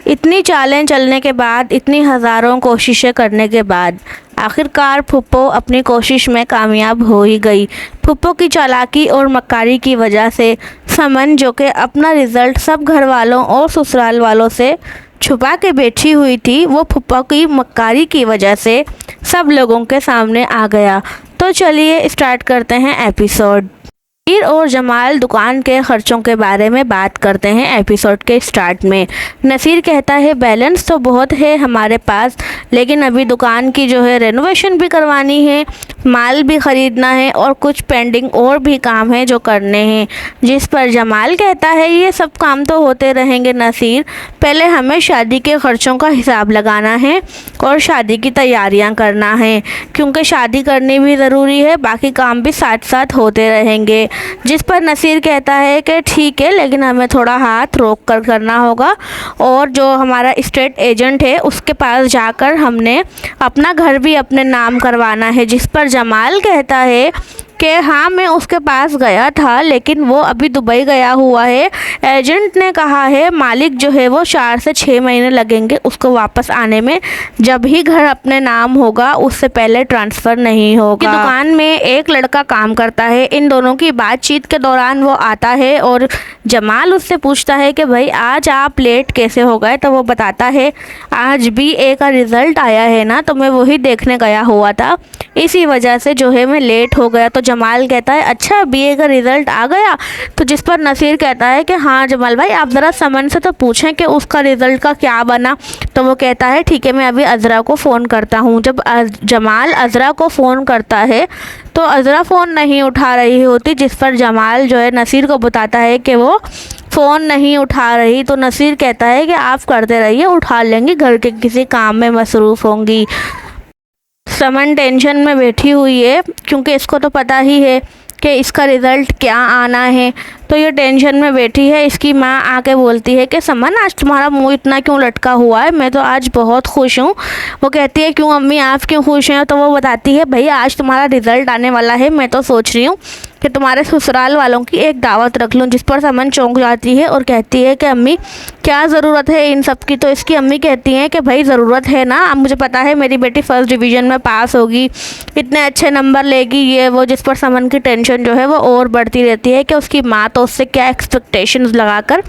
इतनी चालें चलने के बाद, इतनी हज़ारों कोशिशें करने के बाद आखिरकार फुप्पो अपनी कोशिश में कामयाब हो ही गई। फुप्पो की चालाकी और मक्कारी की वजह से समन, जो कि अपना रिज़ल्ट सब घर वालों और ससुराल वालों से छुपा के बैठी हुई थी, वो फुप्पो की मक्कारी की वजह से सब लोगों के सामने आ गया। तो चलिए स्टार्ट करते हैं एपिसोड। नसीर और जमाल दुकान के खर्चों के बारे में बात करते हैं एपिसोड के स्टार्ट में। नसीर कहता है बैलेंस तो बहुत है हमारे पास, लेकिन अभी दुकान की जो है रेनोवेशन भी करवानी है, माल भी ख़रीदना है और कुछ पेंडिंग और भी काम है जो करने हैं। जिस पर जमाल कहता है ये सब काम तो होते रहेंगे नसीर, पहले हमें शादी के ख़र्चों का हिसाब लगाना है और शादी की तैयारियां करना है, क्योंकि शादी करनी भी ज़रूरी है, बाकी काम भी साथ साथ होते रहेंगे। जिस पर नसीर कहता है कि ठीक है, लेकिन हमें थोड़ा हाथ रोक कर करना होगा और जो हमारा स्टेट एजेंट है उसके पास जाकर हमने अपना घर भी अपने नाम करवाना है। जिस पर जमाल कहता है कि हाँ मैं उसके पास गया था, लेकिन वो अभी दुबई गया हुआ है। एजेंट ने कहा है मालिक जो है वो 4 से 6 महीने लगेंगे उसको वापस आने में, जब ही घर अपने नाम होगा उससे पहले ट्रांसफ़र नहीं होगा। दुकान में एक लड़का काम करता है। इन दोनों की बातचीत के दौरान वो आता है और जमाल उससे पूछता है कि भाई आज आप लेट कैसे हो गए, तो वो बताता है आज BA का रिज़ल्ट आया है ना, तो मैं वही देखने गया हुआ था, इसी वजह से जो है मैं लेट हो गया। तो जमाल कहता है अच्छा BA का रिज़ल्ट आ गया। तो जिस पर नसीर कहता है कि हाँ जमाल भाई आप ज़रा समन से तो पूछें कि उसका रिज़ल्ट का क्या बना। तो वो कहता है ठीक है मैं अभी अज़रा को फ़ोन करता हूँ। जब जमाल अज़रा को फ़ोन करता है तो अज़रा फ़ोन नहीं उठा रही होती, जिस पर जमाल जो है नसीर को बताता है कि वो फ़ोन नहीं उठा रही। तो नसीर कहता है कि आप करते रहिए, उठा लेंगी, घर के किसी काम में मसरूफ़ होंगी। समन टेंशन में बैठी हुई है क्योंकि इसको तो पता ही है कि इसका रिज़ल्ट क्या आना है, तो ये टेंशन में बैठी है। इसकी माँ आके बोलती है कि समन आज तुम्हारा मुंह इतना क्यों लटका हुआ है, मैं तो आज बहुत खुश हूँ। वो कहती है क्यों अम्मी आप क्यों खुश हैं? तो वो बताती है भैया आज तुम्हारा रिज़ल्ट आने वाला है, मैं तो सोच रही हूँ कि तुम्हारे ससुराल वालों की एक दावत रख लूँ। जिस पर समन चौंक जाती है और कहती है कि अम्मी क्या ज़रूरत है इन सब की? तो इसकी अम्मी कहती हैं कि भाई ज़रूरत है ना, अब मुझे पता है मेरी बेटी फर्स्ट डिवीज़न में पास होगी, इतने अच्छे नंबर लेगी, ये वो। जिस पर समन की टेंशन जो है वो और बढ़ती रहती है कि उसकी माँ तो उससे क्या एक्सपेक्टेशंस लगाकर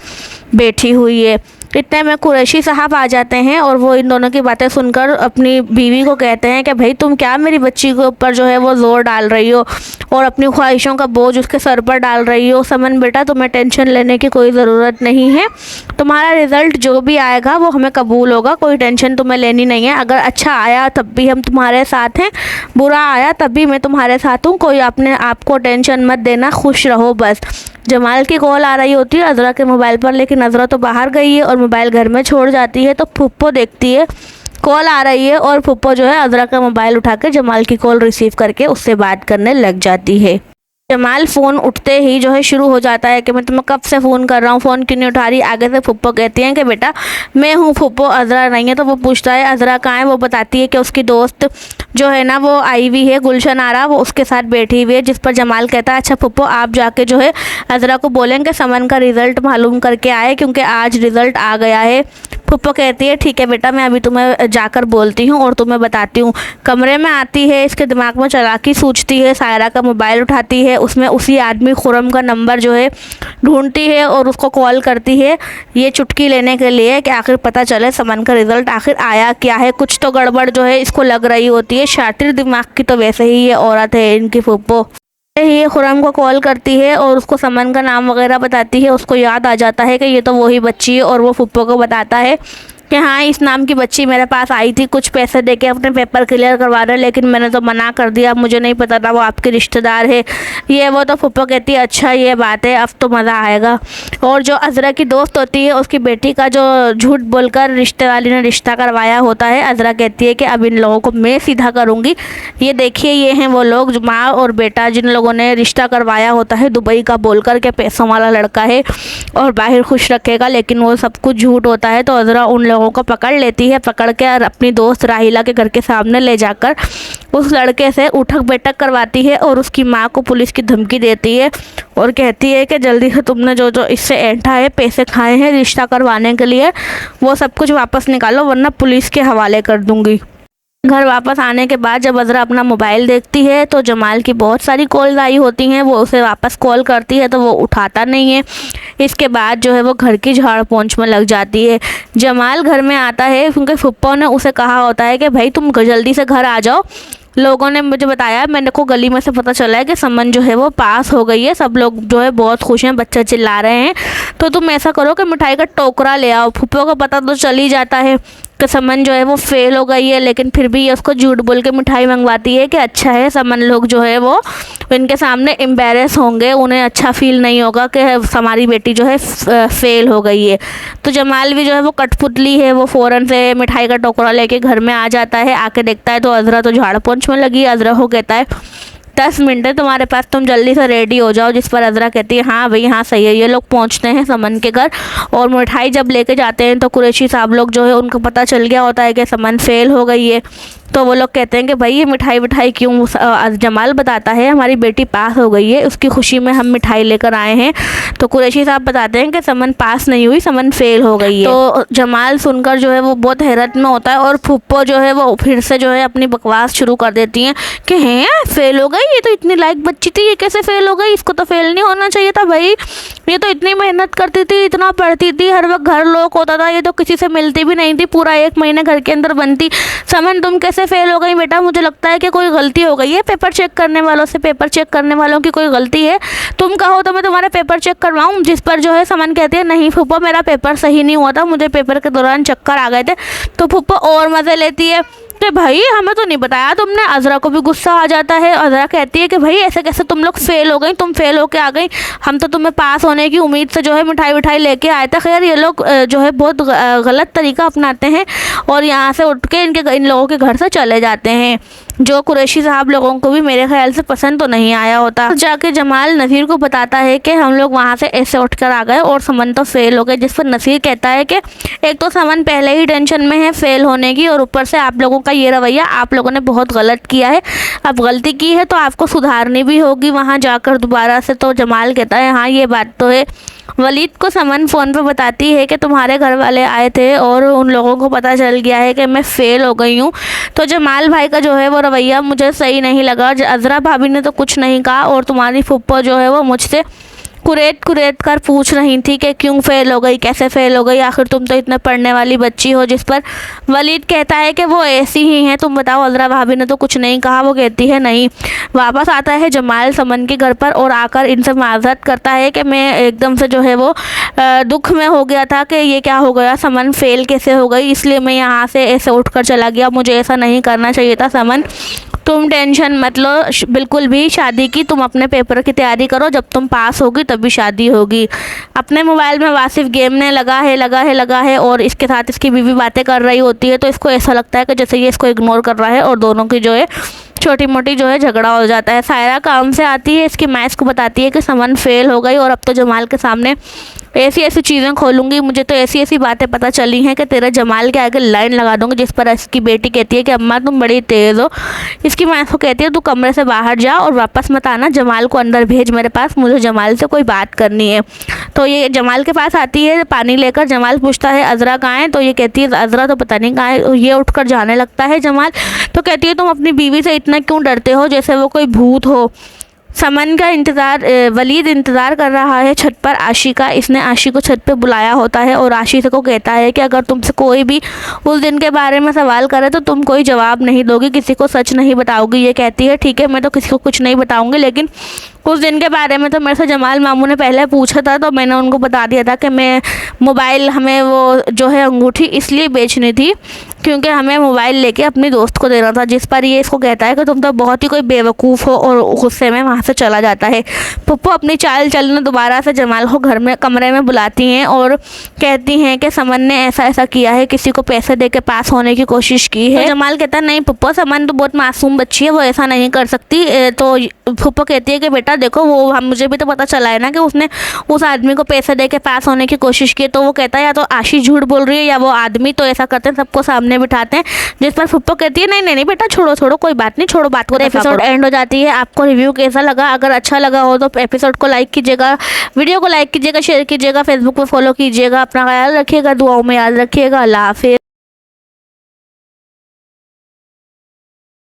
बैठी हुई है। इतने में कुरैशी साहब आ जाते हैं और वो इन दोनों की बातें सुनकर अपनी बीवी को कहते हैं कि भाई तुम क्या मेरी बच्ची के ऊपर जो है वो ज़ोर डाल रही हो और अपनी ख्वाहिशों का बोझ उसके सर पर डाल रही हो। समन बेटा तुम्हें टेंशन लेने की कोई ज़रूरत नहीं है, तुम्हारा रिज़ल्ट जो भी आएगा वो हमें कबूल होगा, कोई टेंशन तुम्हें लेनी नहीं है। अगर अच्छा आया तब भी हम तुम्हारे साथ हैं, बुरा आया तब भी मैं तुम्हारे साथ हूँ, कोई अपने आपको टेंशन मत देना, खुश रहो बस। जमाल की कॉल आ रही होती है अज़रा के मोबाइल पर, लेकिन अज़रा तो बाहर गई है और मोबाइल घर में छोड़ जाती है। तो फुप्पो देखती है कॉल आ रही है और फुप्पो जो है अज़रा का मोबाइल उठा के जमाल की कॉल रिसीव करके उससे बात करने लग जाती है। जमाल फ़ोन उठते ही जो है शुरू हो जाता है कि मैं तुम्हें कब से फ़ोन कर रहा हूँ, फ़ोन क्यों नहीं उठा रही। आगे से फुप्पो कहती हैं कि बेटा मैं हूँ फुप्पो, अज़रा नहीं है। तो वो पूछता है अज़रा कहाँ है? वो बताती है कि उसकी दोस्त जो है ना वो आई हुई है, गुलशन आरा, वो उसके साथ बैठी हुई है। जिस पर जमाल कहता है अच्छा फुप्पो आप जाके जो है अज़रा को बोलेंगे समन का रिज़ल्ट मालूम करके आए, क्योंकि आज रिज़ल्ट आ गया है। फुप्पो कहती है ठीक है बेटा मैं अभी तुम्हें जाकर बोलती हूँ और तुम्हें बताती हूँ। कमरे में आती है, इसके दिमाग में चालाकी सूझती है, सायरा का मोबाइल उठाती है, उसमें उसी आदमी खुरम का नंबर जो है ढूंढती है और उसको कॉल करती है ये चुटकी लेने के लिए कि आखिर पता चले समन का रिज़ल्ट आखिर आया क्या है। कुछ तो गड़बड़ जो है इसको लग रही होती है, शातिर दिमाग की तो वैसे ही ये औरत है इनकी फुप्पो। ये खुरम को कॉल करती है और उसको समन का नाम वगैरह बताती है। उसको याद आ जाता है कि ये तो वही बच्ची है और वो फुप्पो को बताता है कि हाँ इस नाम की बच्ची मेरे पास आई थी कुछ पैसे देके अपने पेपर क्लियर करवा रहे, लेकिन मैंने तो मना कर दिया, मुझे नहीं पता था वो आपके रिश्तेदार है ये वो। तो फुप्पो कहती है अच्छा ये बात है, अब तो मज़ा आएगा। और जो अज़रा की दोस्त होती है उसकी बेटी का जो झूठ बोलकर रिश्ते वाली ने रिश्ता करवाया होता है, अज़रा कहती है कि अब इन लोगों को मैं सीधा करूँगी। ये देखिए ये हैं वो लोग माँ और बेटा जिन लोगों ने रिश्ता करवाया होता है दुबई का बोलकर के पैसों वाला लड़का है और बाहर खुश रखेगा, लेकिन वो सब कुछ झूठ होता है। तो अज़रा उन लोगों को पकड़ लेती है। पकड़ के और अपनी दोस्त राहिला के घर के सामने ले जाकर उस लड़के से उठक बैठक करवाती है और उसकी माँ को पुलिस की धमकी देती है और कहती है कि जल्दी से तुमने जो जो इससे ऐंठा है, पैसे खाए हैं रिश्ता करवाने के लिए, वो सब कुछ वापस निकालो वरना पुलिस के हवाले कर दूंगी। घर वापस आने के बाद जब अज़रा अपना मोबाइल देखती है तो जमाल की बहुत सारी कॉल्स आई होती हैं। वो उसे वापस कॉल करती है तो वो उठाता नहीं है। इसके बाद जो है वो घर की झाड़ पोंछ में लग जाती है। जमाल घर में आता है क्योंकि फुप्पो ने उसे कहा होता है कि भाई तुम जल्दी से घर आ जाओ। लोगों ने मुझे बताया, मैंने को गली में से पता चला है कि समन जो है वो पास हो गई है, सब लोग जो है बहुत खुश हैं, बच्चे चिल्ला रहे हैं। तो तुम ऐसा करो कि मिठाई का टोकरा ले आओ। फुप्पो को पता तो चल ही जाता है कि समन जो है वो फेल हो गई है, लेकिन फिर भी ये उसको झूठ बोल के मिठाई मंगवाती है कि अच्छा है समन लोग जो है वो इनके सामने एम्बेरस होंगे, उन्हें अच्छा फील नहीं होगा कि हमारी बेटी जो है फेल हो गई है। तो जमाल भी जो है वो कठपुतली है, वो फ़ौरन से मिठाई का टोकरा लेके घर में आ जाता है। आके देखता है तो अज़रा तो झाड़ पोंछ में लगी। अज़रा को कहता है 10 मिनट है तुम्हारे पास, तुम जल्दी से रेडी हो जाओ। जिस पर अज़रा कहती है हाँ भाई हाँ सही है। ये लोग पहुंचते हैं समन के घर और मिठाई जब लेके जाते हैं तो कुरैशी साहब लोग जो है उनको पता चल गया होता है कि समन फेल हो गई है। तो वो लोग कहते हैं कि भाई ये मिठाई क्यों? जमाल बताता है हमारी बेटी पास हो गई है, उसकी खुशी में हम मिठाई लेकर आए हैं। तो कुरैशी साहब बताते हैं कि समन पास नहीं हुई, समन फेल हो गई है। तो जमाल सुनकर जो है वो बहुत हैरत में होता है और फुप्पो जो है वो फिर से जो है अपनी बकवास शुरू कर देती हैं कि हैं फेल हो गई, ये तो इतनी लायक बच्ची थी, ये कैसे फेल हो गई? इसको तो फेल नहीं होना चाहिए था भाई, ये तो इतनी मेहनत करती थी, इतना पढ़ती थी, हर वक्त घर लोग होता था, ये तो किसी से मिलती भी नहीं थी, पूरा 1 महीने घर के अंदर बनती। समन तुम कैसे फेल हो गई बेटा? मुझे लगता है कि कोई गलती हो गई है, पेपर चेक करने वालों से, पेपर चेक करने वालों की कोई गलती है, तुम कहो तो मैं तुम्हारे पेपर चेक करवाऊँ। जिस पर जो है समन कहती है नहीं फुप्पो मेरा पेपर सही नहीं हुआ था, मुझे पेपर के दौरान चक्कर आ गए थे। तो फुप्पो और मज़े लेती है कि भाई हमें तो नहीं बताया तुमने। अज़रा को भी गुस्सा आ जाता है। अज़रा कहती है कि भाई ऐसे कैसे तुम लोग फेल हो गई, तुम फेल होके आ गई, हम तो तुम्हें पास होने की उम्मीद से जो है मिठाई लेके आए थे। खैर ये लोग जो है बहुत गलत तरीका अपनाते हैं और यहाँ से उठ के इन लोगों के घर से चले जाते हैं, जो कुरैशी साहब लोगों को भी मेरे ख्याल से पसंद तो नहीं आया होता। जाके जमाल नसीर को बताता है कि हम लोग वहाँ से ऐसे उठकर आ गए और समन तो फेल हो गए। जिस पर नसीर कहता है कि एक तो समन पहले ही टेंशन में है फेल होने की और ऊपर से आप लोगों का ये रवैया, आप लोगों ने बहुत गलत किया है, अब गलती की है तो आपको सुधारनी भी होगी वहाँ जाकर दोबारा से। तो जमाल कहता है हाँ ये बात तो है। वलीद को समन फ़ोन पर बताती है कि तुम्हारे घर वाले आए थे और उन लोगों को पता चल गया है कि मैं फ़ेल हो गई हूँ। तो जमाल भाई का जो है वो रवैया मुझे सही नहीं लगा। अज़रा भाभी ने तो कुछ नहीं कहा और तुम्हारी फुप्पो जो है वो मुझसे कुरेद कर पूछ रही थी कि क्यों फेल हो गई, कैसे फेल हो गई, आखिर तुम तो इतने पढ़ने वाली बच्ची हो। जिस पर वलीद कहता है कि वो ऐसी ही हैं, तुम बताओ अज़रा भाभी ने तो कुछ नहीं कहा। वो कहती है नहीं। वापस आता है जमाल समन के घर पर और आकर इनसे माजरत करता है कि मैं एकदम से जो है वो दुख में हो गया था कि ये क्या हो गया, समन फेल कैसे हो गई, इसलिए मैं यहाँ से ऐसे उठ कर चला गया, मुझे ऐसा नहीं करना चाहिए था। समन तुम टेंशन मत लो बिल्कुल भी शादी की, तुम अपने पेपर की तैयारी करो, जब तुम पास होगी तभी शादी होगी। अपने मोबाइल में वासिफ गेम ने लगा है और इसके साथ इसकी बीवी बातें कर रही होती है। तो इसको ऐसा लगता है कि जैसे ये इसको इग्नोर कर रहा है और दोनों की जो है छोटी मोटी जो है झगड़ा हो जाता है। सायरा काम से आती है, इसकी माँ इसको बताती है कि समन फेल हो गई और अब तो जमाल के सामने ऐसी चीज़ें खोलूँगी, मुझे तो ऐसी बातें पता चली हैं कि तेरे जमाल के आगे लाइन लगा दूँगी। जिस पर इसकी बेटी कहती है कि अम्मा तुम बड़ी तेज़ हो। इसकी माँ इसको कहती है तू कमरे से बाहर जा और वापस मत आना, जमाल को अंदर भेज मेरे पास, मुझे जमाल से कोई बात करनी है। तो ये जमाल के पास आती है पानी लेकर। जमाल पूछता है अज़रा कहाँ है? तो ये कहती है अज़रा तो पता नहीं कहाँ है। ये उठकर जाने लगता है जमाल। तो कहती है तुम अपनी बीवी से इतना क्यों डरते हो जैसे वो कोई भूत हो। समन का वलीद इंतज़ार कर रहा है छत पर आशी का। इसने आशी को छत पे बुलाया होता है और आशी से को कहता है कि अगर तुमसे कोई भी उस दिन के बारे में सवाल करे तो तुम कोई जवाब नहीं दोगी, किसी को सच नहीं बताओगी। ये कहती है ठीक है मैं तो किसी को कुछ नहीं बताऊंगी, लेकिन उस दिन के बारे में तो मेरे से जमाल मामू ने पहले पूछा था तो मैंने उनको बता दिया था कि मैं मोबाइल हमें वो जो है अंगूठी इसलिए बेचनी थी क्योंकि हमें मोबाइल लेके अपनी दोस्त को देना था, जिस पर ये इसको कहता है कि तुम तो बहुत ही कोई बेवकूफ़ हो और गुस्से में वहाँ से चला जाता है। पुप्पो अपनी चाल चलने दोबारा से जमाल को घर में कमरे में बुलाती हैं और कहती हैं कि समन ने ऐसा ऐसा किया है, किसी को पैसे दे के पास होने की कोशिश की है। तो जमाल कहता है नहीं पुप्पो, समन तो बहुत मासूम बच्ची है, वो ऐसा नहीं कर सकती। तो पुप्पो कहती है कि बेटा देखो वो मुझे भी तो पता चला है ना कि उसने उस आदमी को पैसे दे के पास होने की कोशिश की। तो वो कहता है या तो आशी झूठ बोल रही है या वो आदमी। तो ऐसा करते हैं, सबको सामने बिठाते हैं, जिस पर पुप्पो कहती है नहीं नहीं नहीं बेटा छोड़ो छोड़ो, कोई बात नहीं, छोड़ो बात को। एपिसोड एंड हो जाती है। आपको रिव्यू कैसा लगा? अगर अच्छा लगा हो तो एपिसोड को लाइक कीजिएगा, वीडियो को लाइक कीजिएगा, शेयर कीजिएगा, फेसबुक पर फॉलो कीजिएगा। अपना ख्याल रखिएगा, दुआओं में याद रखिएगा। अल्लाह हाफिज़।